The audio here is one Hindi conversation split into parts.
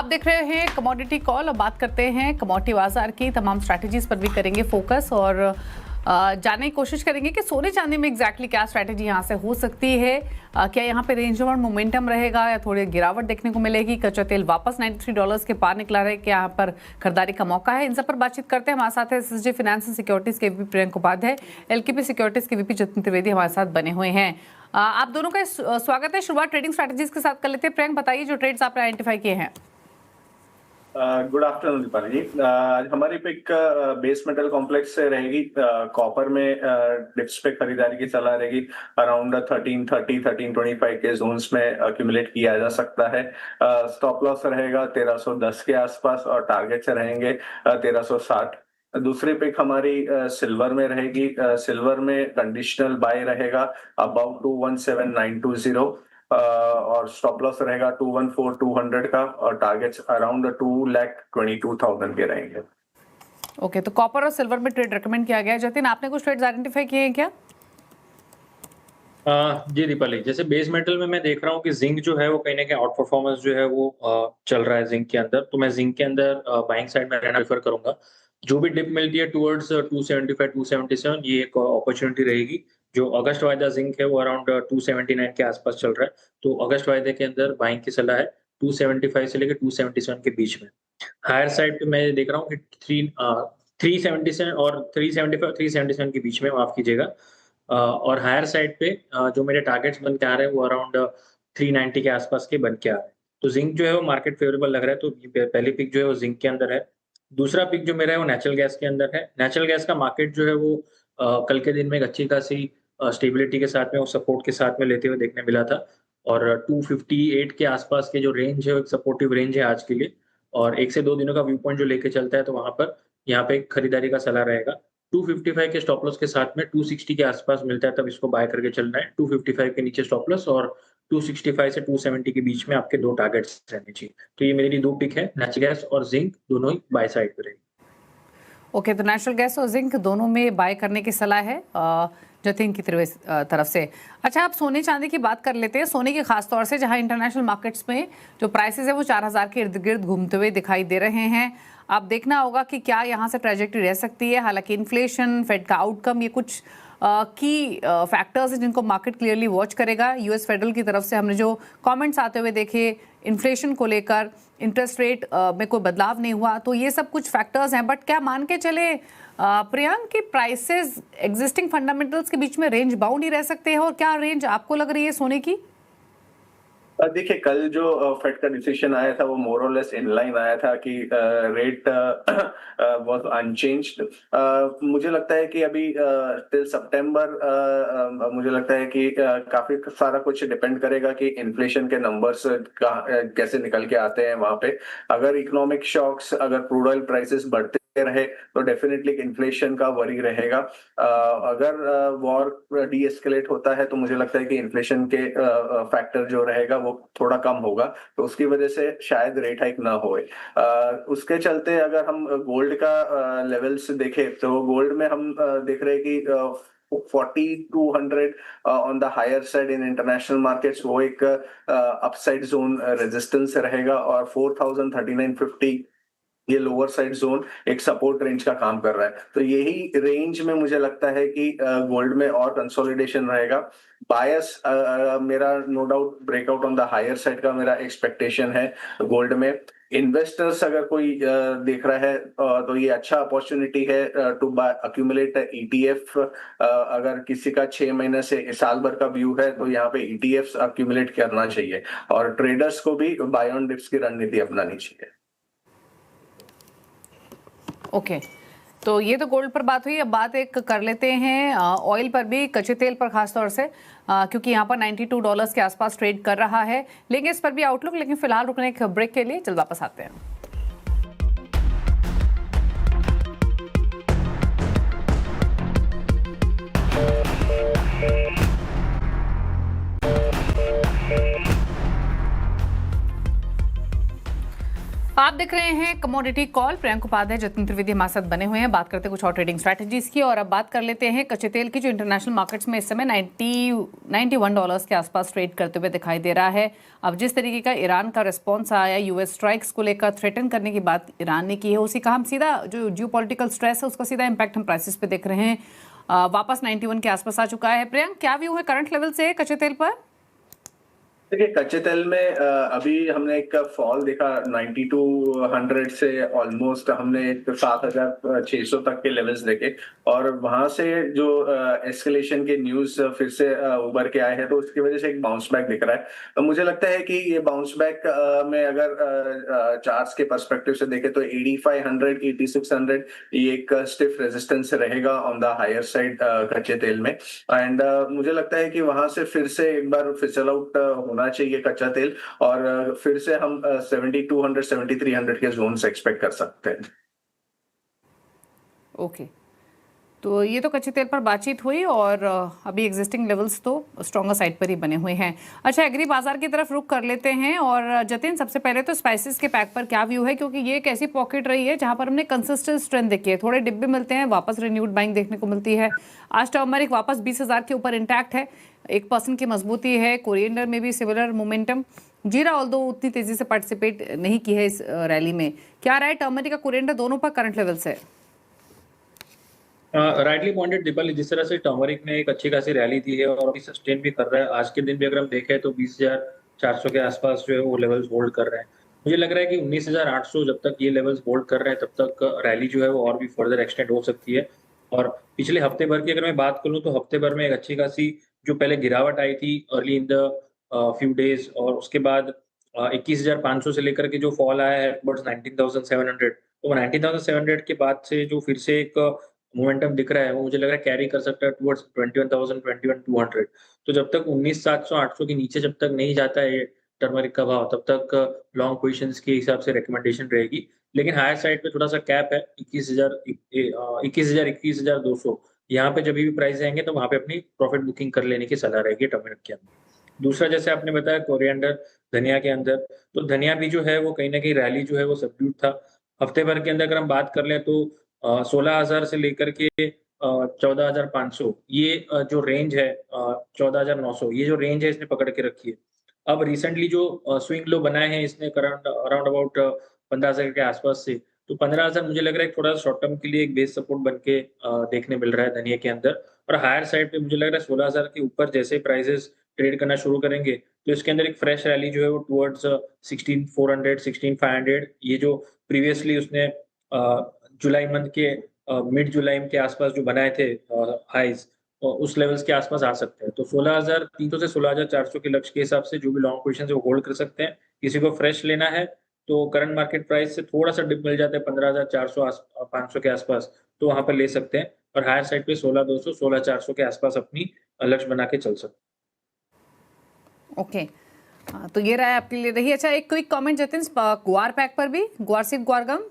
आप देख रहे हैं कमोडिटी कॉल और बात करते हैं कमोडिटी बाजार की तमाम स्ट्रैटेजीज पर भी करेंगे फोकस और जानने की कोशिश करेंगे कि सोने चांदी में एग्जैक्टली क्या स्ट्रैटेजी यहाँ से हो सकती है। क्या यहाँ पे रेंज और मोमेंटम रहेगा या थोड़ी गिरावट देखने को मिलेगी। कच्चा तेल वापस $93 के पार निकला है, क्या यहाँ पर खरीदारी का मौका है। इन सब पर बातचीत करते हैं। हमारे साथ है एसएसजे फाइनेंस एंड सिक्योरिटीज के VP Priyank Upadhyay, LKP securities के वीपी जतिन त्रिवेदी हमारे साथ बने हुए हैं। आप दोनों का स्वागत है। शुरुआत ट्रेडिंग स्ट्रैटेजीज के साथ कर लेते हैं। प्रियंक बताइए जो ट्रेड्स आपने आइडेंटिफाई किए हैं। गुड आफ्टरनून दीपाली जी। आज हमारी पिक बेस मेटल कॉम्प्लेक्स से रहेगी। कॉपर में डिप्स पे खरीदारी की सलाह रहेगी। अराउंड 1330-1325 के जोन्स में एक्यूमुलेट किया जा सकता है। स्टॉप लॉस रहेगा 1310 के आसपास और टारगेट से रहेंगे 1360। दूसरी पिक हमारी सिल्वर में रहेगी। सिल्वर में कंडीशनल बाय रहेगा अबाउट 217920 और स्टॉप लॉस रहेगा 214200 का और टारगेट्स अराउंड 2,22,000 के रहेंगे। ओके, तो कॉपर और सिल्वर में ट्रेड रेकमेंड किया गया है। जतिन, आपने कुछ ट्रेड्स आइडेंटिफाई किए हैं क्या? जी दीपाली, जैसे बेस मेटल में मैं देख रहा हूँ कि जिंक जो है वो कहीं ना कहीं आउट परफॉर्मेंस जो है वो चल रहा है जिंक के अंदर, तो मैं जिंक के अंदर बाइंग साइड में रहना प्रेफर करूंगा। जो भी डिप मिलती है टुवर्ड्स 275-277 ये एक अपॉर्चुनिटी रहेगी। जो अगस्त वायदा जिंक है वो अराउंड 279 के आसपास चल रहा है, तो अगस्त वायदे के अंदर बाइंग की सलाह है 275 से लेकर 277 के बीच में। हायर साइड पे मैं देख रहा हूँ कि 377 और 375 377 के बीच में, माफ कीजिएगा। और हायर साइड पे जो मेरे टारगेट्स बन के आ रहे हैं वो अराउंड 390 के आसपास के बन के आ रहे हैं। तो जिंक जो है वो मार्केट फेवरेबल लग रहा है, तो पहली पिक जो है वो जिंक के अंदर है। दूसरा पिक जो मेरा है वो नेचुरल गैस के अंदर है। नेचुरल गैस का मार्केट जो है वो कल के दिन में एक अच्छी खासी स्टेबिलिटी के साथ में और सपोर्ट के साथ में लेते हुए देखने मिला था, और 258 के आसपास के जो रेंज है वो एक सपोर्टिव रेंज है आज के लिए, और 1 से 2 दिनों का व्यू पॉइंट जो लेके चलता है तो वहां पर यहाँ पे खरीदारी का सलाह रहेगा। 255 के स्टॉप लॉस के साथ में 260 के आसपास मिलता है तब इसको बाय करके चलना है। 255 के नीचे स्टॉप लॉस और 265 से 270 के बीच में आपके दो टारगेट्स रहने चाहिए। तो ये मेरी दो पिक है, नेचुरल गैस और जिंक, दोनों ही बाय साइड पे रहेगी। ओके, तो नेचुरल गैस और जिंक दोनों में बाय करने की सलाह है जतिन की तरफ से। अच्छा, आप सोने चांदी की बात कर लेते हैं। सोने के खास तौर से जहां इंटरनेशनल मार्केट्स में जो प्राइसेस है वो 4000 के इर्द गिर्द घूमते हुए दिखाई दे रहे हैं। आप देखना होगा कि क्या यहाँ से ट्रेजेक्टरी रह सकती है। हालांकि इन्फ्लेशन, फेड का आउटकम, ये कुछ की फैक्टर्स हैं जिनको मार्केट क्लियरली वॉच करेगा। यूएस फेडरल की तरफ से हमने जो कमेंट्स आते हुए देखे इन्फ्लेशन को लेकर, इंटरेस्ट रेट में कोई बदलाव नहीं हुआ, तो ये सब कुछ फैक्टर्स हैं। बट क्या मान के चले प्रियंक की प्राइसेस एग्जिस्टिंग फंडामेंटल्स के बीच में रेंज बाउंड ही रह सकते हैं, और क्या रेंज आपको लग रही है सोने की? देखिए, कल जो फेड का डिसीजन आया था वो मोर और लेस इनलाइन आया था कि रेट वाज अनचेंज्ड। मुझे लगता है कि अभी टिल सितंबर मुझे लगता है कि काफी सारा कुछ डिपेंड करेगा कि इन्फ्लेशन के नंबर्स कैसे निकल के आते हैं वहां पे। अगर इकोनॉमिक शॉक्स, अगर क्रूड ऑयल प्राइसेस बढ़ते रहे तो डेफिनेटली इन्फ्लेशन का वरी रहेगा। अगर वॉर डी एस्केलेट होता है तो मुझे लगता है कि इन्फ्लेशन के फैक्टर जो रहेगा वो थोड़ा कम होगा, तो उसकी वजह से शायद रेट हाइक ना होए। उसके चलते अगर हम गोल्ड का लेवल्स देखें तो गोल्ड में हम देख रहे हैं कि 4200 on the higher side in international markets वो एक अपसाइड जोन रेजिस्टेंस रहेगा, और 403950 ये लोअर साइड जोन एक सपोर्ट रेंज का काम कर रहा है। तो यही रेंज में मुझे लगता है कि गोल्ड में और कंसोलिडेशन रहेगा। बायस मेरा no doubt breakout on the higher side का मेरा एक्सपेक्टेशन है गोल्ड में। इन्वेस्टर्स अगर कोई देख रहा है तो ये अच्छा अपॉर्चुनिटी है टू बाय अक्यूमुलेट ईटीएफ। अगर किसी का 6 महीने से साल भर का व्यू है तो यहाँ पे ईटीएफ अक्यूमुलेट करना चाहिए, और ट्रेडर्स को भी बाय ऑन डिप्स की रणनीति अपनानी चाहिए। ओके, तो ये तो गोल्ड पर बात हुई। अब बात एक कर लेते हैं ऑयल पर भी, कच्चे तेल पर खास तौर से, क्योंकि यहाँ पर $92 के आसपास ट्रेड कर रहा है। लेंगे इस पर भी आउटलुक, लेकिन फिलहाल रुकने एक ब्रेक के लिए जल्द वापस आते हैं। आप देख रहे हैं कमोडिटी कॉल। प्रियंक उपाध्याय, जतिन त्रिवेदी हमारे साथ बने हुए हैं। बात करते हैं कुछ और ट्रेडिंग स्ट्रैटेजीज की। और अब बात कर लेते हैं कच्चे तेल की, जो इंटरनेशनल मार्केट्स में इस समय $91 के आसपास ट्रेड करते हुए दिखाई दे रहा है। अब जिस तरीके का ईरान का रिस्पॉन्स आया, यूएस स्ट्राइक्स को लेकर थ्रेटन करने की बात ईरान ने की है, उसी का हम सीधा जो जियोपॉलिटिकल स्ट्रेस है उसका सीधा इम्पैक्ट हम प्राइसेस पे देख रहे हैं। वापस 91 के आसपास आ चुका है। प्रियंक, क्या व्यू है करंट लेवल से कच्चे तेल पर? देखिए, कच्चे तेल में अभी हमने एक फॉल देखा 9200 से ऑलमोस्ट हमने एक 7600 तक के लेवल्स देखे, और वहां से जो एस्केलेशन के न्यूज फिर से उभर के आए हैं, तो उसकी वजह से एक बाउंस बैक दिख रहा है। तो मुझे लगता है कि ये बाउंस बैक में अगर चार्ट्स के पर्सपेक्टिव से देखें तो 8500 8600 ये एक स्टिफ रेजिस्टेंस रहेगा ऑन द हायर साइड कच्चे तेल में। एंड मुझे लगता है कि वहां से फिर से एक बार फिसल आउट होना चाहिए कच्चा तेल, और फिर से हम 7200 7300 के जोन से एक्सपेक्ट कर सकते हैं। ओके, तो ये तो कच्चे तेल पर बातचीत हुई, और अभी एग्जिस्टिंग लेवल्स तो स्ट्रॉन्गर साइड पर ही बने हुए हैं। अच्छा, एग्री बाजार की तरफ रुख कर लेते हैं। और जतिन, सबसे पहले तो स्पाइसेस के पैक पर क्या व्यू है, क्योंकि ये एक ऐसी पॉकेट रही है जहां पर हमने कंसिस्टेंट स्ट्रेंथ देखी है। थोड़े डिब्बे मिलते हैं, वापस रिन्यूड बाइंग देखने को मिलती है। आज टर्मरिक वापस 20,000 के ऊपर इंटैक्ट है, 1% की मजबूती है। कोरिएंडर में भी सिमिलर मोमेंटम। जीरा ऑल्दो उतनी तेजी से पार्टिसिपेट नहीं की है इस रैली में। क्या रहा है टर्मरिक का, कोरिएंडर दोनों पर करंट लेवल से? राइटली पॉइंटेड दीपाली, जिस तरह से टर्मरिक ने एक अच्छी खासी रैली दी है और अभी सस्टेन भी कर रहा है। आज के दिन भी अगर हम देखें तो 20,400 के आसपास जो है वो लेवल्स होल्ड कर रहे हैं। मुझे लग रहा है कि 19,800 जब तक ये लेवल्स होल्ड कर रहे हैं तब तक रैली जो है वो और भी फर्दर एक्सटेंड हो सकती है। और पिछले हफ्ते भर की अगर मैं बात करूं तो हफ्ते भर में एक अच्छी खासी जो पहले गिरावट आई थी early in the few days, और उसके बाद 21,500 से लेकर के जो फॉल आया है टुवर्ड्स 19,700, तो 19,700 के बाद से जो फिर से एक मोमेंटम दिख रहा है वो मुझे लग रहा है कैरी कर सकता है टुवर्ड्स 21,000 21,200। तो जब तक 19,700 800 के नीचे जब तक नहीं जाता है टर्मरिक का भाव, तब तक लॉन्ग पोजीशंस के हिसाब से रिकमेंडेशन रहेगी। लेकिन हायर साइड पे थोड़ा सा कैप है 21,000 21,200। यहाँ पे जब भी प्राइस आएंगे तो वहां पे अपनी प्रॉफिट बुकिंग कर लेने की सलाह रहेगी टर्मरिक के अंदर। दूसरा, जैसे आपने बताया कोरिएंडर, धनिया के अंदर, तो धनिया भी जो है वो कहीं ना कहीं रैली जो है वो सबड्यूट था। हफ्ते भर के अंदर अगर हम बात कर लें तो 16,000 से लेकर के 14,500 ये जो रेंज है, 14,900 ये जो रेंज है इसने पकड़ के रखी है। अब रिसेंटली जो स्विंग लो बनाए हैं इसने अराउंड अबाउट 15,000 के आसपास से, तो 15,000 मुझे लग रहा है थोड़ा शॉर्ट टर्म के लिए एक बेस सपोर्ट बन के देखने मिल रहा है धनिया के अंदर। और हायर साइड पे मुझे लग रहा है 16,000 के ऊपर जैसे प्राइसेस ट्रेड करना शुरू करेंगे तो इसके अंदर एक फ्रेश रैली जो है वो टुवर्ड्स 16,400 16,500 ये जो प्रीवियसली उसने जुलाई मंथ के मिड जुलाई के आसपास जो बनाए थे हाइज, उस लेवल्स के आसपास आ सकते हैं। तो 16,300 से 16,400 के लक्ष्य के हिसाब से जो भी लॉन्ग पोजीशन है वो होल्ड कर सकते हैं। किसी को फ्रेश लेना है तो करंट मार्केट प्राइस से थोड़ा सा डिप मिल जाता है 15,400 500 के आसपास, तो वहां पर ले सकते हैं। और हायर साइड पे 16,200 16,400 के आसपास अपनी लक्ष्य बना के चल सकते हैं। ओके, तो ये राय आपके लिए रही। अच्छा, एक क्विक कमेंट जतिन, ग्वार पैक पर भी, ग्वार सीड ग्वार गम?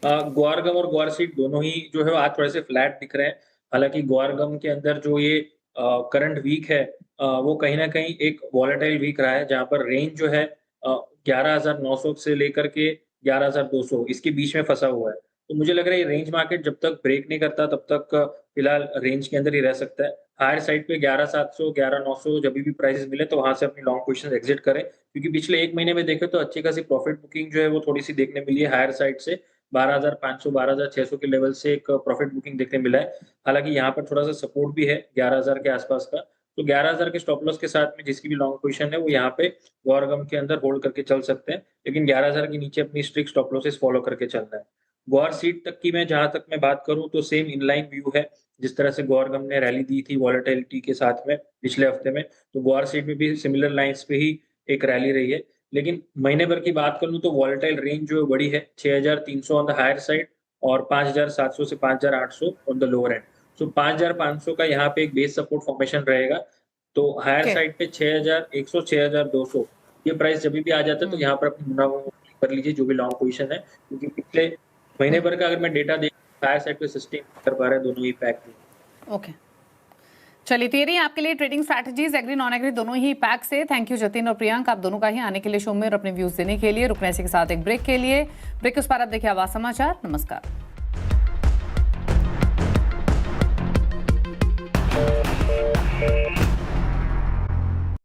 ग्वार गम और ग्वार सीड दोनों ही जो है आज थोड़े से फ्लैट दिख रहे हैं। हालांकि ग्वार गम के अंदर जो ये करंट वीक है वो कहीं ना कहीं एक वॉलेटाइल वीक रहा है, जहां पर रेंज जो है 11,900 से लेकर के 11,200 इसके बीच में फंसा हुआ है। तो मुझे लग रहा है ये रेंज मार्केट जब तक ब्रेक नहीं करता तब तक फिलहाल रेंज के अंदर ही रह सकता है। हायर साइड पे 11,700 11,900 जब भी प्राइसेस मिले तो वहां से अपनी लॉन्ग पोजीशन एग्जिट करें, क्योंकि पिछले एक महीने में देखें तो अच्छी खासी प्रॉफिट बुकिंग जो है वो थोड़ी सी देखने मिली है हायर साइड से। 12,500 12,600 के लेवल से एक प्रॉफिट बुकिंग देखने मिला है। हालांकि यहाँ पर थोड़ा सा सपोर्ट भी है 11,000 के आसपास का, तो 11,000 के स्टॉप लॉस के साथ में जिसकी भी लॉन्ग पोजीशन है वो यहाँ पे गौर गम के अंदर होल्ड करके चल सकते हैं, लेकिन 11,000 के नीचे अपनी स्ट्रिक्ट स्टॉप लॉसेस फॉलो करके चलना है। गौर सीट तक की मैं जहां तक मैं बात करूं तो सेम इनलाइन व्यू है। जिस तरह से गौर गम ने रैली दी थी वॉलेटिलिटी के साथ में पिछले हफ्ते में, तो गौर सीट में भी सिमिलर लाइंस पे ही एक रैली रही है। लेकिन महीने भर की बात करूं तो वॉलेटाइल रेंज जो है बड़ी है, 6,300 ऑन द हायर साइड और 5,700 से 5,800 ऑन द लोअर एंड। सो 5,500 का यहाँ पे एक बेस सपोर्ट फॉर्मेशन रहेगा। तो हायर साइड पे 6,100 6,200 ये प्राइस जब भी आ जाता है तो यहाँ पर अपनी मुनाफा कर लीजिए जो भी लॉन्ग पोजीशन है, क्योंकि पिछले महीने भर का अगर मैं डेटा देख हायर साइड पे सस्टेन कर पा रहे हैं दोनों ही पैक में। ओके, चलिए, तो ये रही आपके लिए trading strategies agree non agree दोनों ही पैक से। थैंक यू जतिन और प्रियंक, आप दोनों का ही आने के लिए शो में और अपने व्यूज देने के लिए। रुकने के साथ एक ब्रेक के लिए, ब्रेक के उस पर आप देखिए आवाज समाचार। नमस्कार।